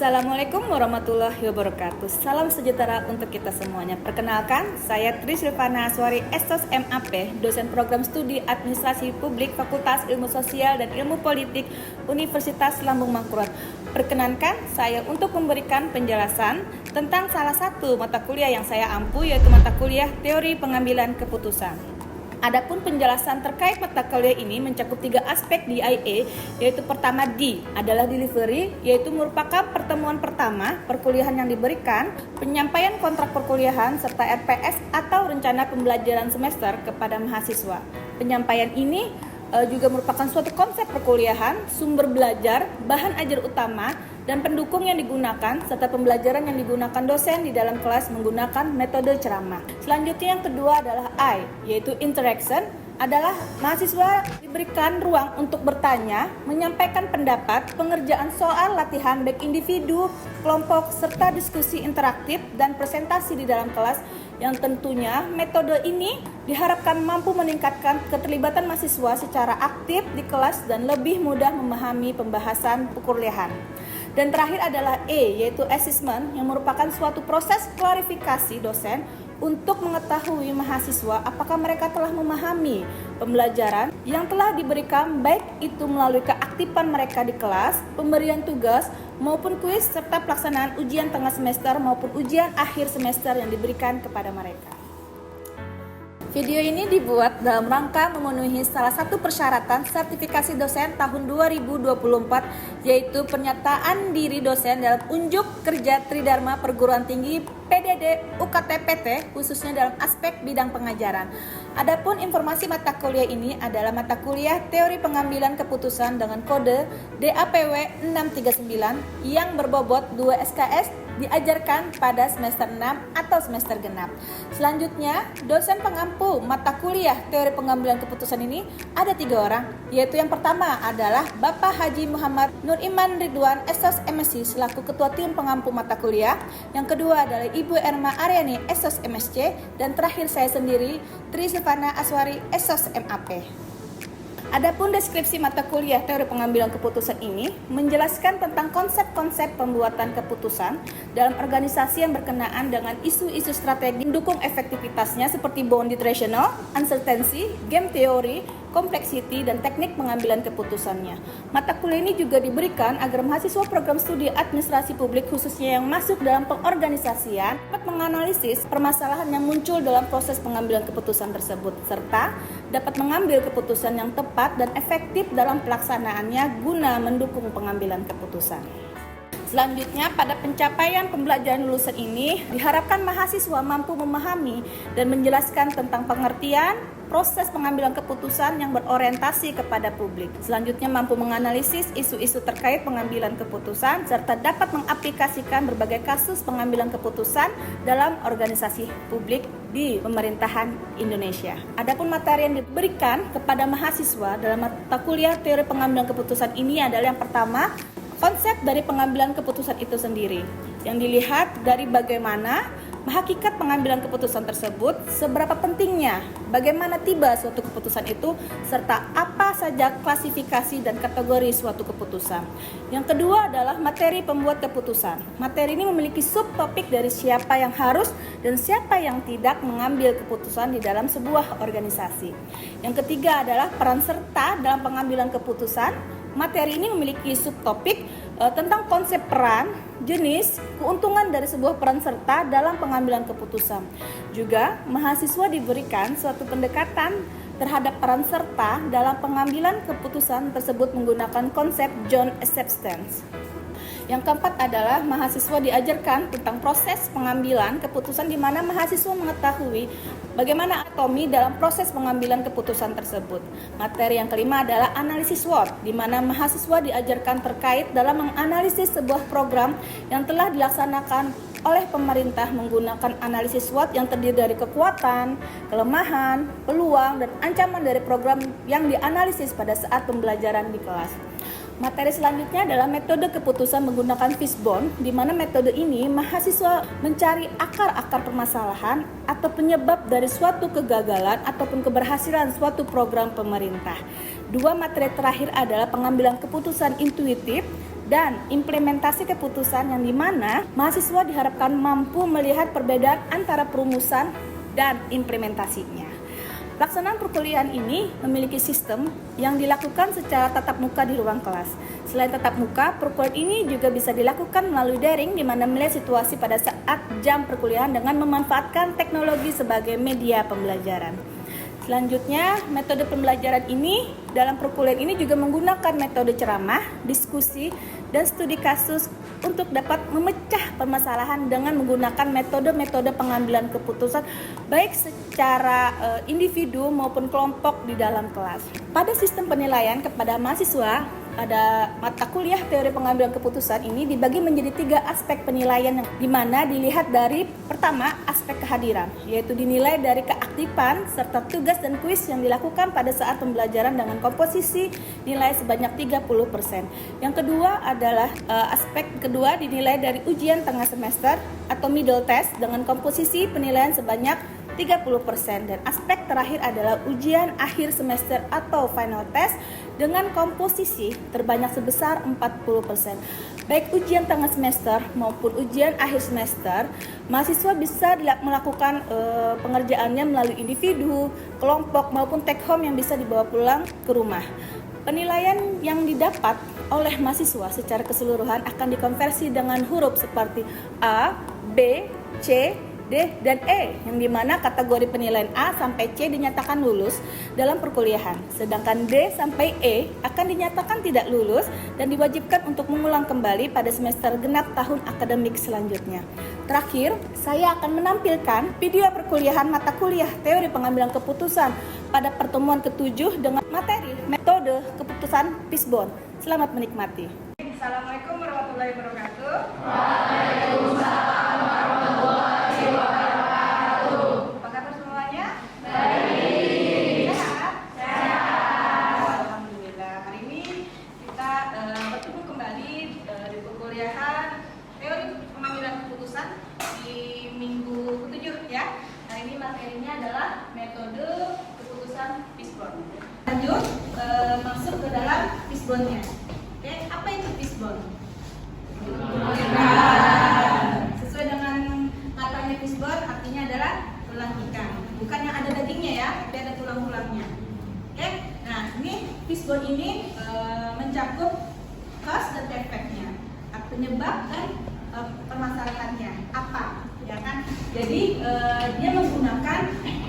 Assalamualaikum warahmatullahi wabarakatuh. Salam sejahtera untuk kita semuanya. Perkenalkan, saya Tri Silvana Aswari, Estos MAP, dosen program studi Administrasi Publik Fakultas Ilmu Sosial dan Ilmu Politik Universitas Lambung Mangkurat. Perkenankan saya untuk memberikan penjelasan tentang salah satu mata kuliah yang saya ampu, yaitu mata kuliah Teori Pengambilan Keputusan. Adapun penjelasan terkait mata kuliah ini mencakup 3 aspek DIA, yaitu pertama D adalah delivery, yaitu merupakan pertemuan pertama perkuliahan yang diberikan, penyampaian kontrak perkuliahan, serta RPS atau rencana pembelajaran semester kepada mahasiswa. Penyampaian ini juga merupakan suatu konsep perkuliahan, sumber belajar, bahan ajar utama, dan pendukung yang digunakan, serta pembelajaran yang digunakan dosen di dalam kelas menggunakan metode ceramah. Selanjutnya yang kedua adalah I, yaitu interaction, adalah mahasiswa diberikan ruang untuk bertanya, menyampaikan pendapat, pengerjaan soal latihan baik individu, kelompok, serta diskusi interaktif dan presentasi di dalam kelas, yang tentunya metode ini diharapkan mampu meningkatkan keterlibatan mahasiswa secara aktif di kelas dan lebih mudah memahami pembahasan perkuliahan. Dan terakhir adalah E, yaitu assessment, yang merupakan suatu proses klarifikasi dosen untuk mengetahui mahasiswa apakah mereka telah memahami pembelajaran yang telah diberikan, baik itu melalui keaktifan mereka di kelas, pemberian tugas, maupun kuis, serta pelaksanaan ujian tengah semester maupun ujian akhir semester yang diberikan kepada mereka. Video ini dibuat dalam rangka memenuhi salah satu persyaratan sertifikasi dosen tahun 2024, yaitu pernyataan diri dosen dalam unjuk kerja Tridharma Perguruan Tinggi PDD UKT-PT, khususnya dalam aspek bidang pengajaran. Adapun informasi mata kuliah ini adalah mata kuliah Teori Pengambilan Keputusan dengan kode DAPW 639 yang berbobot 2 SKS, diajarkan pada semester 6 atau semester genap. Selanjutnya, dosen pengampu mata kuliah Teori Pengambilan Keputusan ini ada 3 orang, yaitu yang pertama adalah Bapak Haji Muhammad Nur Iman Ridwan Estos MSc selaku Ketua Tim Pengampu Mata Kuliah. Yang kedua adalah Ibu Erma Aryani Estos MSc, dan terakhir saya sendiri Tri Silvana Aswari Estos MAP. Adapun deskripsi mata kuliah Teori Pengambilan Keputusan ini menjelaskan tentang konsep-konsep pembuatan keputusan dalam organisasi yang berkenaan dengan isu-isu strategi mendukung efektivitasnya seperti bounded rational, uncertainty, game theory, complexity, dan teknik pengambilan keputusannya. Mata kuliah ini juga diberikan agar mahasiswa program studi administrasi publik khususnya yang masuk dalam pengorganisasian dapat menganalisis permasalahan yang muncul dalam proses pengambilan keputusan tersebut, serta dapat mengambil keputusan yang tepat dan efektif dalam pelaksanaannya guna mendukung pengambilan keputusan. Selanjutnya, pada pencapaian pembelajaran lulusan ini diharapkan mahasiswa mampu memahami dan menjelaskan tentang pengertian proses pengambilan keputusan yang berorientasi kepada publik. Selanjutnya, mampu menganalisis isu-isu terkait pengambilan keputusan serta dapat mengaplikasikan berbagai kasus pengambilan keputusan dalam organisasi publik di pemerintahan Indonesia. Adapun materi yang diberikan kepada mahasiswa dalam mata kuliah Teori Pengambilan Keputusan ini adalah yang pertama, konsep dari pengambilan keputusan itu sendiri, yang dilihat dari bagaimana hakikat pengambilan keputusan tersebut, seberapa pentingnya, bagaimana tiba suatu keputusan itu, serta apa saja klasifikasi dan kategori suatu keputusan. Yang kedua adalah materi pembuat keputusan. Materi ini memiliki subtopik dari siapa yang harus dan siapa yang tidak mengambil keputusan di dalam sebuah organisasi. Yang ketiga adalah peran serta dalam pengambilan keputusan. Materi ini memiliki subtopik tentang konsep peran, jenis, keuntungan dari sebuah peran serta dalam pengambilan keputusan. Juga, mahasiswa diberikan suatu pendekatan terhadap peran serta dalam pengambilan keputusan tersebut menggunakan konsep John Acceptance. Yang keempat adalah mahasiswa diajarkan tentang proses pengambilan keputusan di mana mahasiswa mengetahui bagaimana anatomi dalam proses pengambilan keputusan tersebut. Materi yang kelima adalah analisis SWOT, di mana mahasiswa diajarkan terkait dalam menganalisis sebuah program yang telah dilaksanakan oleh pemerintah menggunakan analisis SWOT yang terdiri dari kekuatan, kelemahan, peluang, dan ancaman dari program yang dianalisis pada saat pembelajaran di kelas. Materi selanjutnya adalah metode keputusan menggunakan fishbone, di mana metode ini mahasiswa mencari akar-akar permasalahan atau penyebab dari suatu kegagalan ataupun keberhasilan suatu program pemerintah. Dua materi terakhir adalah pengambilan keputusan intuitif, dan implementasi keputusan yang dimana mahasiswa diharapkan mampu melihat perbedaan antara perumusan dan implementasinya. Pelaksanaan perkuliahan ini memiliki sistem yang dilakukan secara tatap muka di ruang kelas. Selain tatap muka, perkuliahan ini juga bisa dilakukan melalui daring di mana melihat situasi pada saat jam perkuliahan dengan memanfaatkan teknologi sebagai media pembelajaran. Selanjutnya, metode pembelajaran ini dalam perkuliahan ini juga menggunakan metode ceramah, diskusi, dan studi kasus untuk dapat memecah permasalahan dengan menggunakan metode-metode pengambilan keputusan baik secara individu maupun kelompok di dalam kelas. Pada sistem penilaian kepada mahasiswa, pada mata kuliah teori pengambilan keputusan ini dibagi menjadi 3 aspek penilaian yang dimana dilihat dari pertama aspek kehadiran, yaitu dinilai dari keaktifan serta tugas dan kuis yang dilakukan pada saat pembelajaran dengan komposisi nilai sebanyak 30%. Yang kedua adalah aspek kedua dinilai dari ujian tengah semester atau middle test dengan komposisi penilaian sebanyak 30%, dan aspek terakhir adalah ujian akhir semester atau final test dengan komposisi terbanyak sebesar 40%. Baik ujian tengah semester maupun ujian akhir semester, mahasiswa bisa melakukan pengerjaannya melalui individu, kelompok maupun take home yang bisa dibawa pulang ke rumah. Penilaian yang didapat oleh mahasiswa secara keseluruhan akan dikonversi dengan huruf seperti A, B, C, D, dan E, yang dimana kategori penilaian A sampai C dinyatakan lulus dalam perkuliahan, sedangkan D sampai E akan dinyatakan tidak lulus dan diwajibkan untuk mengulang kembali pada semester genap tahun akademik selanjutnya. Terakhir, saya akan menampilkan video perkuliahan mata kuliah teori pengambilan keputusan pada pertemuan ke-7 dengan materi metode keputusan Fishbone. Selamat menikmati. Assalamualaikum warahmatullahi wabarakatuh. Waalaikumsalam warahmatullahi wabarakatuh. Apa kabar semuanya? Baik. Sehat? Sehat. Alhamdulillah. Hari ini kita bertemu kembali di perkuliahan teori pengambilan keputusan di minggu ke-7 ya. Hari ini materinya adalah metode keputusan Fishbone. Lanjut masuk ke dalam Fishbone-nya. Oke, apa itu Fishbone? Sesuai dengan katanya Fishbone, artinya adalah tulang ikan. Bukan yang ada dagingnya ya, tapi ada tulang-tulangnya. Oke, nah ini Fishbone ini mencakup cause dan efeknya, penyebab dan permasalahannya apa, ya kan? Jadi dia menggunakan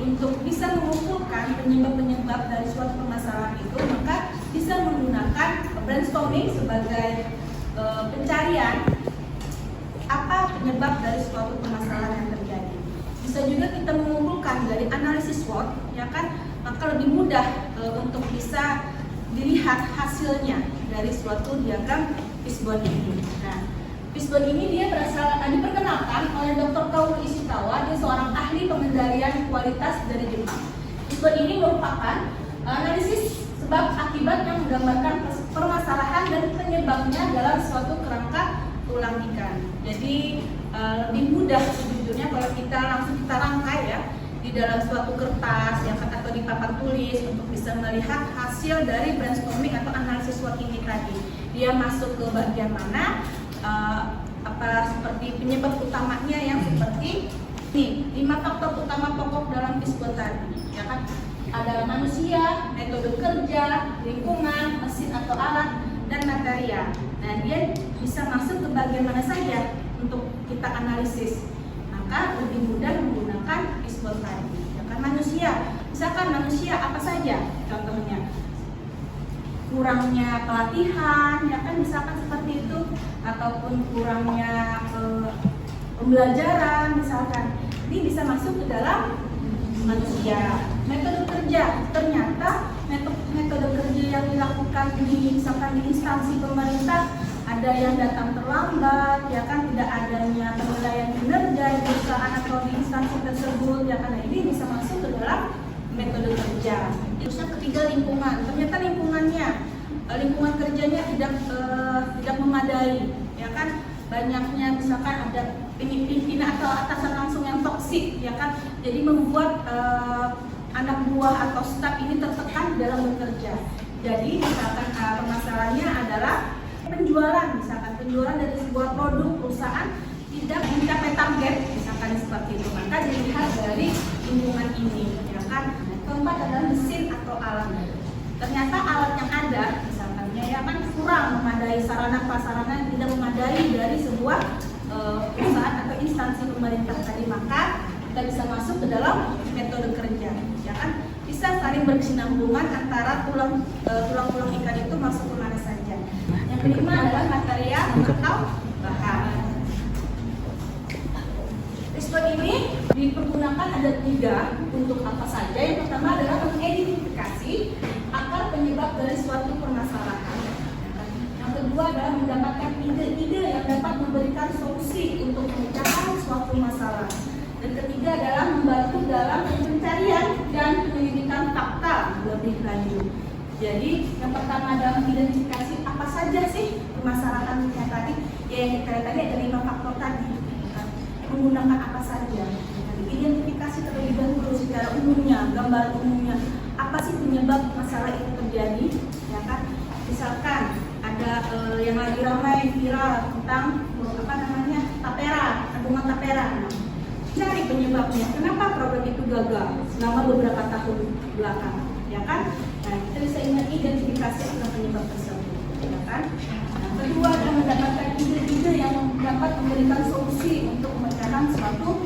untuk bisa mengumpulkan penyebab-penyebab dari suatu permasalahan itu, maka bisa menggunakan brainstorming sebagai pencarian apa penyebab dari suatu permasalahan yang terjadi. Bisa juga kita mengumpulkan dari analisis SWOT, ya kan, maka lebih mudah untuk bisa dilihat hasilnya dari suatu diagram Fishbone ini. Nah, Fishbone ini dia diperkenalkan oleh Dr. Kaoru Ishikawa, dia seorang ahli pengendalian kualitas dari Jepang. Fishbone ini merupakan analisis sebab akibat yang menggambarkan permasalahan dan penyebabnya dalam suatu kerangka tulang ikan. Jadi lebih mudah sejujurnya kalau kita langsung rangkai ya di dalam suatu kertas yang atau di papan tulis untuk bisa melihat hasil dari brainstorming atau analisis SWOT ini tadi. Dia masuk ke bagian mana? Seperti penyebab utamanya yang seperti ini 5 faktor utama pokok dalam Fishbone tadi, ya kan? Ada manusia, metode kerja, lingkungan, mesin atau alat, dan materia. Nah, dia bisa masuk ke bagian mana saja untuk kita analisis. Maka lebih mudah menggunakan Fishbone tadi. Ya kan, manusia, misalkan manusia apa saja contohnya? Kurangnya pelatihan, ya kan, misalkan seperti itu, ataupun kurangnya pembelajaran, misalkan. Ini bisa masuk ke dalam manusia. Metode kerja, ternyata metode kerja yang dilakukan di misalkan di instansi pemerintah ada yang datang terlambat, ya kan, tidak adanya penilaian kinerja di perusahaan atau di instansi tersebut, ya kan. Ini bisa masuk ke dalam metode kerja. Terus yang ketiga lingkungan, ternyata lingkungan kerjanya tidak memadai, ya kan, banyaknya misalkan ada pimpinan atau atasan langsung yang toksik, ya kan, jadi membuat anak buah atau staf ini tertekan dalam bekerja. Jadi misalkan permasalahannya adalah Penjualan, misalkan penjualan dari sebuah produk perusahaan tidak mencapai target, misalkan seperti itu, maka dilihat dari lingkungan ini, ya kan. Keempat adalah mesin atau alat. Ternyata alat yang ada, misalkan ya kan kurang memadai, sarana prasarana tidak memadai dari sebuah perusahaan atau instansi pemerintah tadi, maka kita bisa masuk ke dalam metode kerja, ya kan. Bisa saling berkesinambungan antara tulang-tulang ikan itu masuk ke mana saja. Yang kelima adalah material atau bahan. Respon ini dipergunakan ada 3 untuk apa saja. Yang pertama adalah mengidentifikasi akar penyebab dari suatu permasalahan. Yang kedua adalah mendapatkan ide-ide yang dapat memberikan solusi untuk memecahkan suatu masalah. Dan ketiga adalah membantu dalam pencarian dan penyelidikan fakta lebih lanjut. Jadi yang pertama adalah mengidentifikasi apa saja sih permasalahannya tadi. Ya yang kita lihat tadi ada 5 faktor tadi. Menggunakan apa saja. Identifikasi terlebih dahulu secara umumnya, gambar umumnya. Apa sih penyebab masalah itu terjadi? Ya kan? Misalkan ada yang lagi ramai viral tentang tapera, tabungan tapera. Cari penyebabnya, kenapa program itu gagal selama beberapa tahun belakangan, ya kan? Nah, kita bisa identifikasi tentang penyebab tersebut, ya kan? Nah, kedua adalah mendapatkan ide-ide yang dapat memberikan solusi untuk pemecahan suatu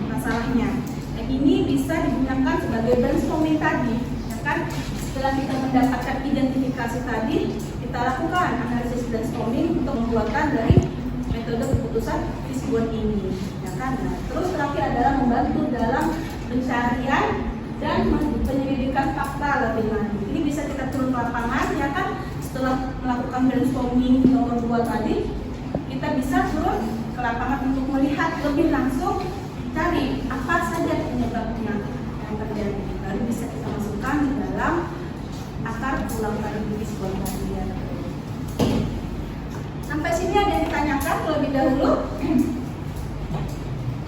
masalahnya. Nah, ini bisa digunakan sebagai brainstorming tadi, ya kan? Setelah kita mendapatkan identifikasi tadi, kita lakukan analisis brainstorming untuk membuatkan dari metode keputusan Fishbone ini. Nah, terus terakhir adalah membantu dalam pencarian dan penyelidikan fakta lebih lanjut. Ini bisa kita turun ke lapangan, ya kan? Setelah melakukan brainstorming nomor 2 tadi, kita bisa turun ke lapangan untuk melihat lebih langsung, cari apa saja penyebabnya yang terjadi. Lalu bisa kita masukkan di dalam akar tulang tadi Fishbone tadi. Sampai sini ada yang ditanyakan terlebih dahulu?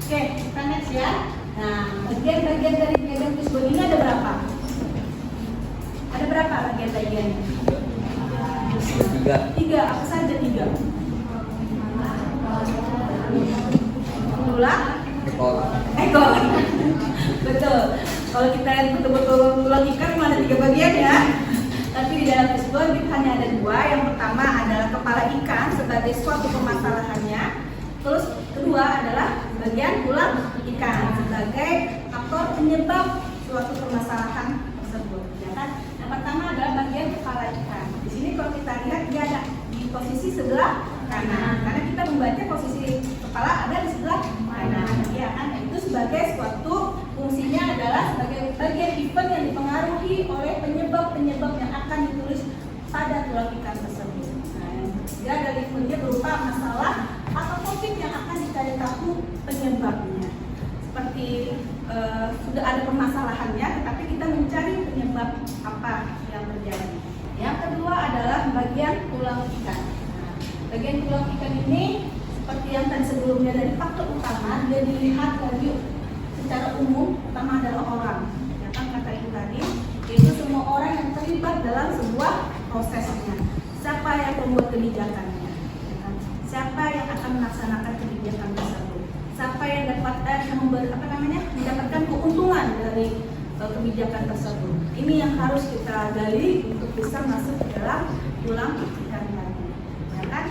Oke, kita next ya. Nah, bagian-bagian dari diagram Fishbone ini ada berapa? Ada berapa bagian-bagiannya? 3. Apa saja 3? Tulang? Ekor. Betul. Kalau kita lihat betul-betul tulang ikan ada 3 bagian ya. Tapi di dalam Fishbone kita hanya ada 2. Yang pertama adalah kepala ikan sebagai suatu permasalahannya. Terus kedua adalah bagian tulang ikan sebagai faktor penyebab suatu permasalahan tersebut, ya kan? Yang pertama adalah bagian kepala ikan. Di sini kalau kita lihat dia ada di posisi sebelah kanan, karena kita membaca posisi kepala ada di sebelah kanan, ya kan? Itu sebagai suatu fungsinya adalah sebagai bagian event yang dipengaruhi oleh penyebab-penyebab yang akan ditulis pada tulang ikan tersebut. Nah, yang ketiga dari eventnya berupa masalah atau topik yang akan dicari tahu penyebabnya. Seperti sudah ada permasalahannya, tetapi kita mencari penyebab apa yang terjadi. Yang kedua adalah bagian tulang ikan. Nah, bagian tulang ikan ini seperti yang tadi sebelumnya dari faktor utama, dia dilihat lagi secara umum, utama adalah orang. Ya kan kata itu tadi, yaitu semua orang yang terlibat dalam sebuah prosesnya. Siapa yang membuat kebijakannya? Siapa yang akan melaksanakan kebijakan tersebut? Siapa yang mendapatkan keuntungan dari kebijakan tersebut? Ini yang harus kita gali untuk bisa masuk ke dalam tulang ikan tadi. Ya kan?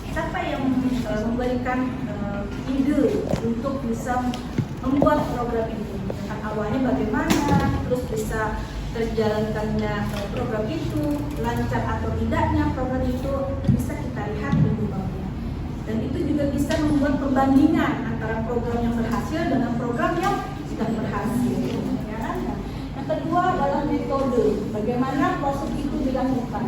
Siapa yang memberikan ide untuk bisa membuat program itu? Tentang awalnya bagaimana, terus bisa terjalankannya program itu, lancar atau tidaknya program itu bisa kita lihat penyebabnya. Dan itu juga bisa membuat perbandingan antara program yang berhasil dengan program yang tidak berhasil. Ya kan? Yang kedua adalah metode, bagaimana proses itu dilakukan.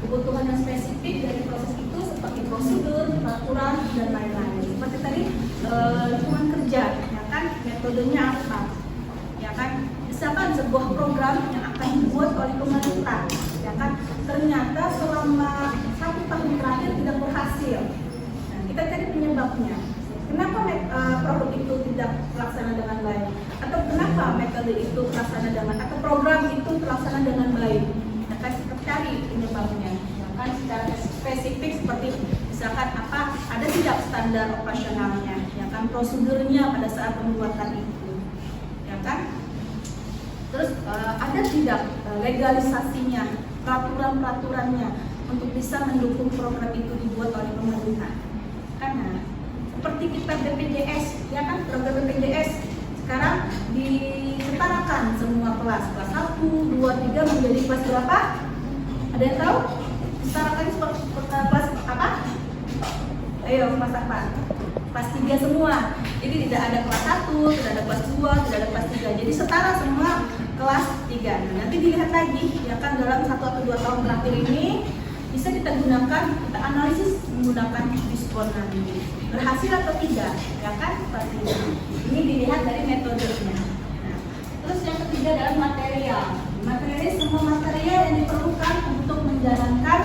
Kebutuhan yang spesifik dari proses itu seperti prosedur, peraturan, dan lain-lain. Seperti tadi lingkungan kerja, ya kan? Metodenya apa? Ya kan? Misalkan sebuah program yang akan dibuat oleh pemerintah, ya kan? Ternyata selama 1 tahun terakhir tidak berhasil. Kita cari penyebabnya. Kenapa produk itu tidak terlaksana dengan baik? Atau kenapa metode itu terlaksana dengan, atau program itu terlaksana dengan baik? Kita cari penyebabnya. Ya kan secara spesifik seperti misalkan ada tidak standar operasionalnya, ya kan, prosedurnya pada saat pembuatan itu, ya kan. Terus ada tidak legalisasinya, peraturan-peraturannya untuk bisa mendukung program itu dibuat oleh pemerintah. Karena seperti kita BPJS, ya kan, program BPJS sekarang disetarakan semua kelas 1, 2, 3 menjadi kelas berapa? Ada yang tahu? Disetarakan kelas apa? Ayo, kelas apa? Kelas 3 semua. Jadi tidak ada kelas 1, tidak ada kelas 2, tidak ada kelas 3. Jadi setara semua kelas 3. Nah, nanti dilihat lagi, ya kan, dalam 1 atau 2 tahun terakhir ini bisa kita gunakan, kita analisis menggunakan diskon nanti. Berhasil atau tidak, ya kan? Pasti. Ini dilihat dari metodenya. Nah, terus yang ketiga adalah material. Material semua material yang diperlukan untuk menjalankan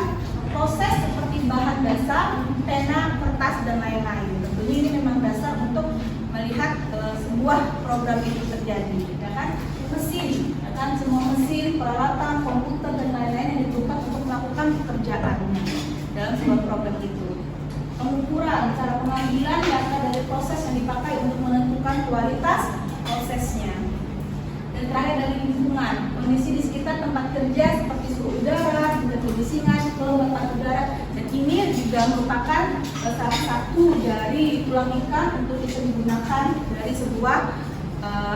proses seperti bahan dasar, pena, kertas, dan lain-lain. Tentunya ini memang dasar untuk melihat sebuah program itu terjadi, ya kan? Mesin, ya kan? Semua mesin, peralatan, komputer, dan lain-lain yang diperlukan untuk melakukan pekerjaannya dalam sebuah program itu. Pengukuran, cara pengambilan data dari proses yang dipakai untuk menentukan kualitas prosesnya. Dan terakhir dari lingkungan, kondisi di sekitar tempat kerja seperti suhu udara, kebisingan, kelembapan udara, dan ini juga merupakan salah satu dari tulang ikan untuk bisa digunakan dari sebuah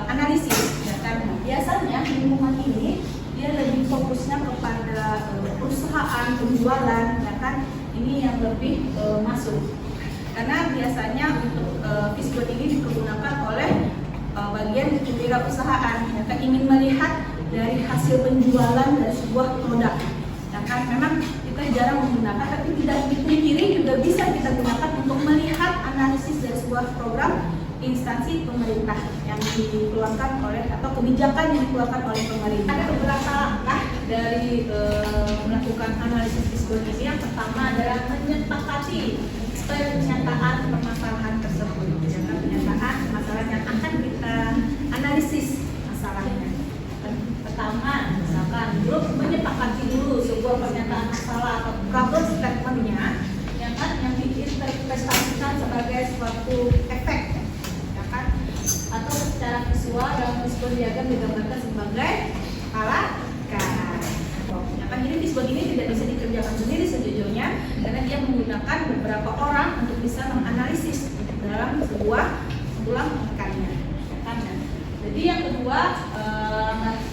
analisis. Ya, karena biasanya lingkungan ini dia lebih fokusnya kepada perusahaan, penjualan, ya kan, ini yang lebih masuk. Karena biasanya untuk Fisbot ini digunakan oleh bagian kewirausahaan, ya kan, ingin melihat dari hasil penjualan dari sebuah produk. Ya kan, memang kita jarang menggunakan, tapi tidak dipungkiri juga bisa kita gunakan untuk melihat analisis dari sebuah program instansi pemerintah yang dikeluarkan oleh atau kebijakan yang dikeluarkan oleh pemerintah. Ada beberapa langkah dari melakukan analisis Fisbot ini. Yang pertama adalah menyepakati pernyataan permasalahan tersebut. Jangan pernyataan permasalahan yang akan kita analisis masalahnya. Pertama, misalkan grup menyepakati dulu sebuah pernyataan masalah atau problem statement-nya, yang kan, yang diinterpretasikan sebagai suatu efek, ya kan, atau secara visual dalam Fisbot diagram digambarkan sebagai skala. Ya kan, jadi Fisbot ini tidak bisa dikerjakan sendiri sejujurnya, karena dia menggunakan beberapa orang untuk bisa menganalisis dalam sebuah tulang ikannya. Ya kan? Jadi yang kedua,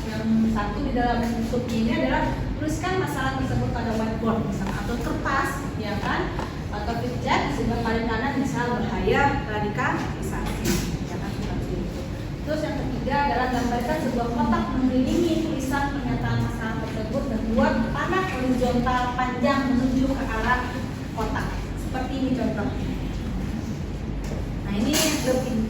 yang satu di dalam buku ini adalah tuliskan masalah tersebut pada whiteboard misalnya, atau kertas, ya kan, atau pijat sehingga paling kanan bisa bahaya radikalisasi. Ya kan, seperti itu. Terus yang ketiga adalah gambarkan sebuah kotak mengelilingi tulisan pernyataan masalah tersebut dan buat panah horizontal panjang menuju ke arah kotak. Seperti ini contohnya. Nah, ini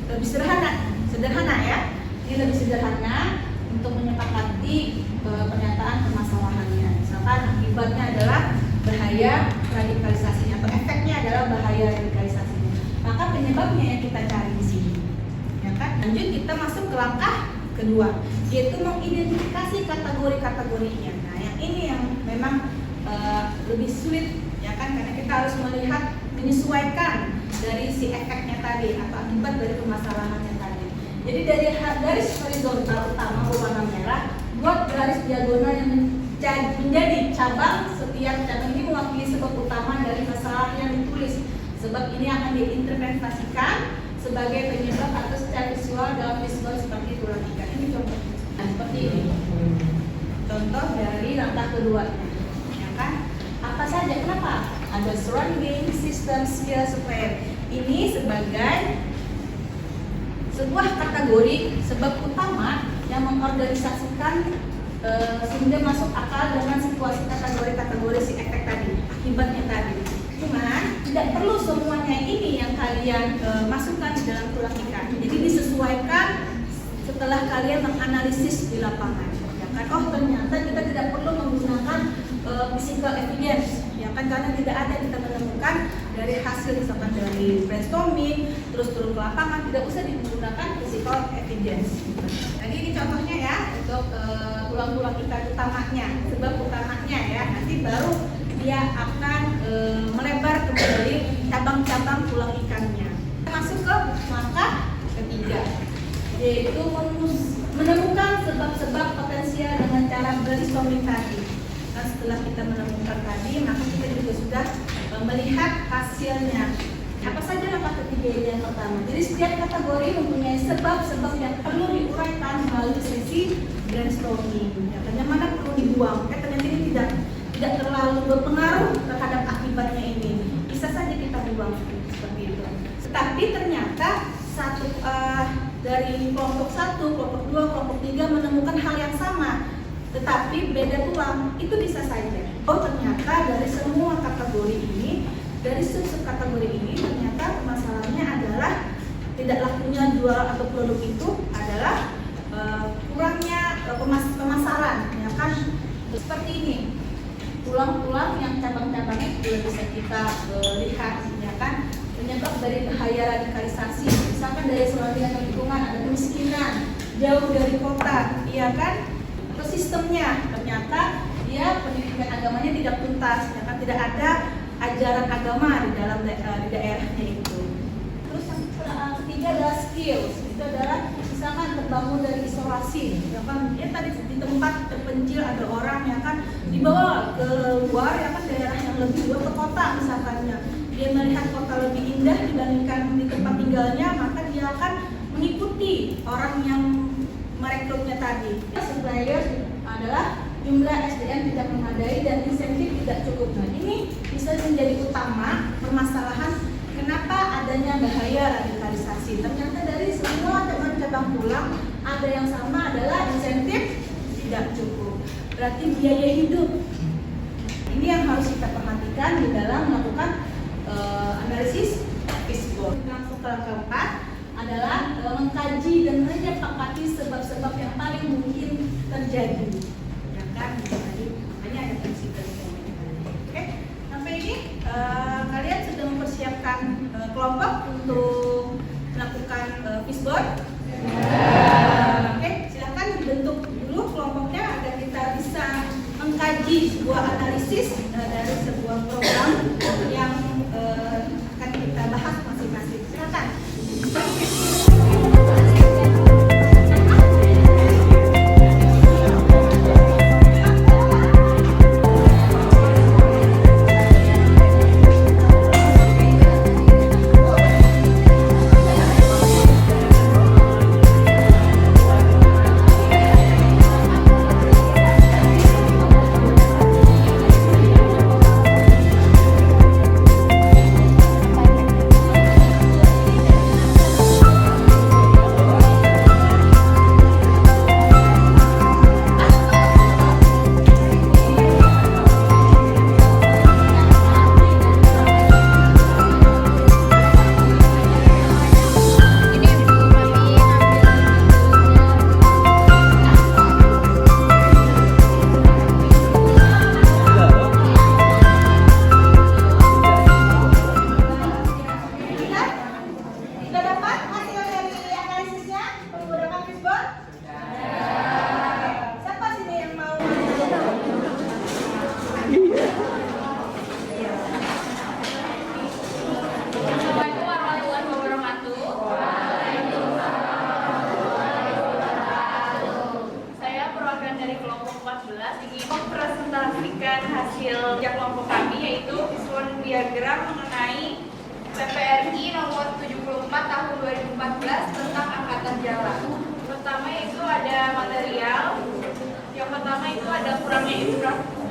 lebih sederhana ya. Ini lebih sederhana untuk menyepakati pernyataan permasalahannya. Misalkan akibatnya adalah bahaya radikalisasinya atau efeknya adalah bahaya radikalisasinya. Maka penyebabnya yang kita cari di sini. Ya kan? Lanjut kita masuk ke langkah kedua, yaitu mengidentifikasi kategori-kategorinya. Nah, yang ini yang memang lebih sulit, ya kan, karena kita harus melihat, menyesuaikan dari si efeknya tadi atau akibat dari permasalahannya tadi. Jadi dari garis horizontal utama berwarna merah, buat garis diagonal yang menjadi cabang. Setiap cabang ini mewakili sebab utama dari masalah yang ditulis. Sebab ini akan diinterpretasikan sebagai penyebab atau secara visual dalam Fisbot seperti tulang ikan. Ini contoh. Nah, seperti ini. Contoh dari langkah kedua, ya kan? Apa saja? Kenapa? Ada surrounding, system, skill, supplier. Ini sebagai sebuah kategori sebab utama yang mengorganisasikan sehingga masuk akal dengan situasi kategori-kategori si efek tadi, akibatnya tadi. Cuman tidak perlu semuanya ini yang kalian masukkan di dalam tulang ikan. Jadi disesuaikan setelah kalian menganalisis di lapangan. Ya kan? Oh, ternyata kita tidak perlu menggunakan physical evidence, ya kan, karena tidak ada kita menemukan dari hasil misalkan dari brainstorming terus turun ke lapangan, tidak usah digunakan physical evidence. Jadi ini contohnya ya untuk tulang-tulang ikan utamanya, sebab utamanya ya, nanti baru dia akan melebar kembali cabang-cabang tulang ikannya. Masuk ke langkah ketiga, yaitu menemukan sebab-sebab potensial dengan cara brainstorming tadi. Nah, setelah kita menemukan tadi, maka kita juga sudah melihat hasilnya. Apa saja langkah ketiga ini? Yang pertama, jadi setiap kategori mempunyai sebab-sebab yang perlu diuraikan melalui sesi brainstorming. Yang mana perlu dibuang? Ternyata ini tidak terlalu berpengaruh terhadap akibatnya ini. Bisa saja kita buang seperti itu. Tetapi ternyata dari kelompok 1, kelompok 2, kelompok 3 menemukan hal yang sama, tetapi beda tulang. Itu bisa saja. Oh, ternyata dari semua kategori ini, dari sub-kategori ini, ternyata masalahnya adalah tidak lakunya jual atau produk itu adalah kurangnya pemasaran, ya kan? Seperti ini, tulang-tulang yang cabang-cabangnya juga bisa kita lihat, ya kan? Penyebab dari bahaya radikalisasi, misalkan dari selangkauan lingkungan, ada kemiskinan, jauh dari kota, iya kan? Atau sistemnya, ternyata dia pendidikan agamanya tidak tuntas, ya kan? Tidak ada ajaran agama di dalam daerahnya itu. Terus yang ketiga adalah skills, itu adalah misalkan terbangun dari isolasi, ya kan? Dia tadi di tempat terpencil ada orang, ya kan? Dibawa ke luar, ya kan, daerah yang lebih luar, ke kota misalkannya. Dia melihat kota lebih indah dibandingkan di tempat tinggalnya, maka dia akan mengikuti orang yang merekrutnya tadi. Supplier adalah jumlah SDM tidak memadai dan insentif tidak cukup. Nah, ini bisa menjadi utama permasalahan kenapa adanya bahaya radikalisasi. Ternyata dari semua cabang-cabang tulang ada yang sama, adalah insentif tidak cukup. Berarti biaya hidup. Ini yang harus kita perhatikan di dalam melakukan analisis fishbone. Langsung ke keempat adalah mengkaji dan menyepakati sebab-sebab yang paling mungkin terjadi. Ya kan, tadi makanya ada prinsip. Oke, sampai ini kalian sudah mempersiapkan kelompok untuk melakukan fishbone. Oke, silakan dibentuk dulu kelompoknya agar kita bisa mengkaji sebuah analisis dari sebuah program yang akan kita bahas masing-masing. Silakan. Hasil kelompok kami yaitu visual diagram mengenai PPRI nomor 74 tahun 2014 tentang angkatan jalan. Pertama itu ada material, yang pertama itu ada kurangnya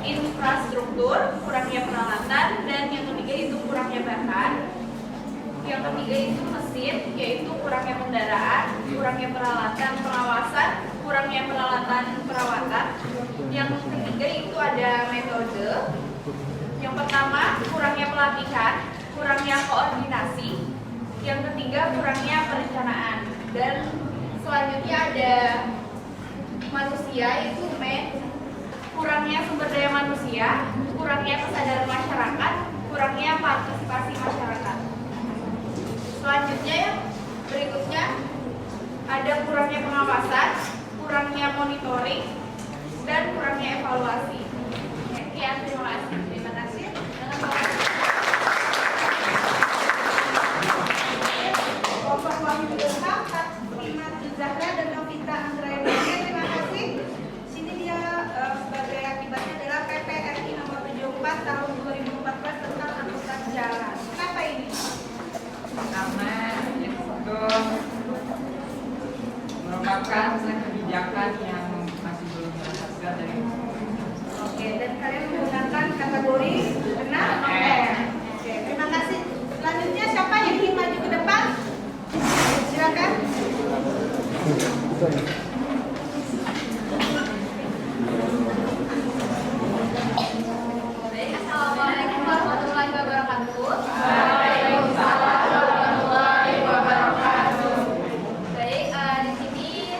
infrastruktur, kurangnya peralatan, dan yang ketiga itu kurangnya bahan. Yang ketiga itu mesin, yaitu kurangnya kendaraan, kurangnya peralatan pengawasan, kurangnya peralatan perawatan. Yang ketiga itu ada metode. Yang pertama kurangnya pelatihan, kurangnya koordinasi. Yang ketiga kurangnya perencanaan. Dan selanjutnya ada manusia, itu kurangnya sumber daya manusia, kurangnya kesadaran masyarakat, kurangnya partisipasi masyarakat. Selanjutnya yang berikutnya ada kurangnya pengawasan, kurangnya monitoring, dan kurangnya evaluasi. Sekian, terima kasih. kebijakan yang masih belum terhasil dari Oke, dan kalian menggunakan kategori benar? Oke, terima kasih. Selanjutnya siapa yang ingin maju ke depan? Silakan. Baik, assalamualaikum warahmatullahi wabarakatuh. Baik, di sini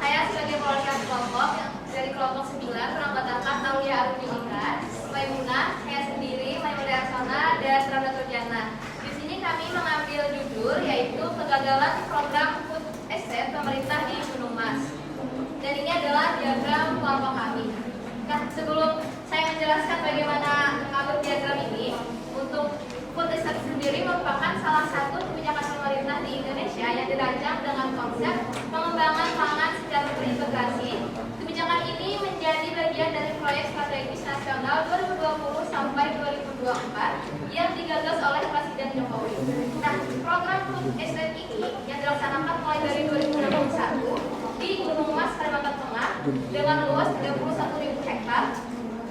saya sebagai perwakilan kelompok dari kelompok 9 beranggotakan Aulia Arundiningka, Maimunah, saya sendiri, Maimunah Arsona, dan Rana Turjana. Di sini kami mengambil judul yaitu kegagalan program food estate pemerintah di Gunung Mas. Dan ini adalah diagram kelompok kami. Nah, sebelum saya menjelaskan bagaimana alur diagram ini, untuk food estate sendiri merupakan salah satu kebijakan pemerintah di Indonesia yang dirancang dengan konsep pengembangan pangan secara terintegrasi. Kebijakan ini menjadi bagian dari proyek strategis nasional 2020 sampai 2024 yang digagas oleh Presiden Jokowi. Nah, program food estate ini yang dilaksanakan mulai dari 2021 di Gunung Mas, Kalimantan Tengah dengan luas 31.000 hektar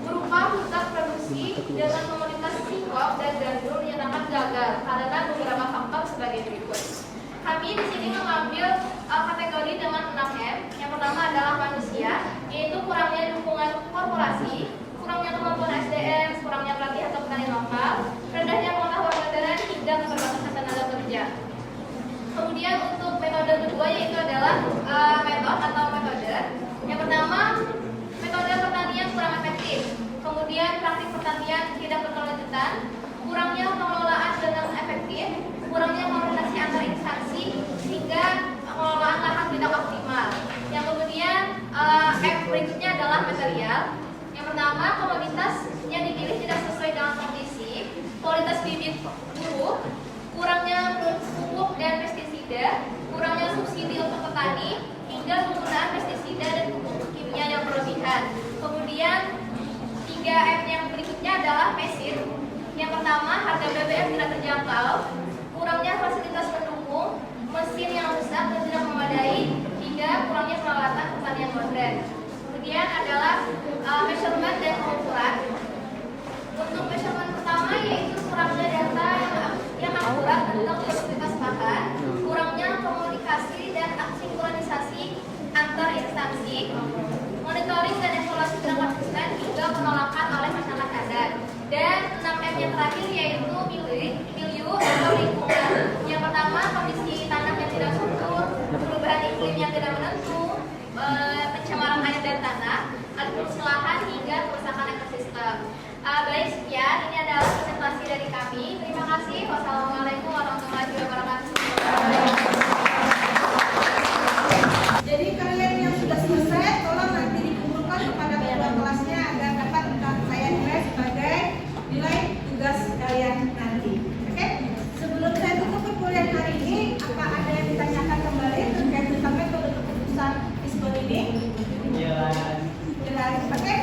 berupa hutan produksi dengan komunitas singkong dan gandul yang akan gagal karena beberapa faktor sebagai berikut. Kami di sini mengambil kategori dengan 6M. Yang pertama adalah manusia, yaitu kurangnya dukungan korporasi, kurangnya kemampuan SDM, kurangnya pelatihan atau petani lokal, rendahnya pengetahuan modern hingga keterbatasan tenaga kerja. Kemudian untuk metode kedua yaitu adalah metode. Yang pertama, metode pertanian kurang efektif. Kemudian praktik pertanian tidak berkelanjutan, kurangnya pengelolaan dengan efektif, kurangnya koordinasi antar instansi sehingga pengelolaan lahan tidak optimal. Yang kemudian berikutnya adalah material. Yang pertama, komoditas yang dipilih tidak sesuai dengan kondisi, kualitas bibit buruk, kurangnya pupuk dan pestisida, kurangnya subsidi untuk petani, hingga penggunaan pestisida dan pupuk kimia yang berlebihan. Kemudian 3M yang berikutnya adalah mesin. Yang pertama, harga BBM tidak terjangkau, kurangnya fasilitas pendukung, mesin yang rusak dan tidak memadai, hingga kurangnya peralatan pertanian modern. Kemudian adalah measurement dan pengukuran. Untuk measurement pertama yaitu kurangnya data yang akurat tentang produktivitas bahan, kurangnya komunikasi dan sinkronisasi antar instansi, monitoring dan evaluasi tidak konsisten hingga penolakan oleh masyarakat adat. Dan 6M yang terakhir yaitu milieu atau lingkungan. Yang pertama, kondisi tanah yang tidak subur, perubahan iklim yang tidak menentu, pencemaran air dan tanah, alih-fungsi lahan hingga kerusakan ekosistem. Baik, sekian. Ini adalah presentasi dari kami. Terima kasih. Wassalamualaikum warahmatullahi wabarakatuh. Jadi kalian yang sudah selesai, tolong nanti dikumpulkan kepada ketua kelasnya agar dapat saya nilai sebagai nilai tugas kalian nanti. Oke? Sebelum saya tutup perkuliahan hari ini, apa ada yang ditanyakan kembali terkait tentang metode keputusan dispon ini? Jelas. Jelas. Oke?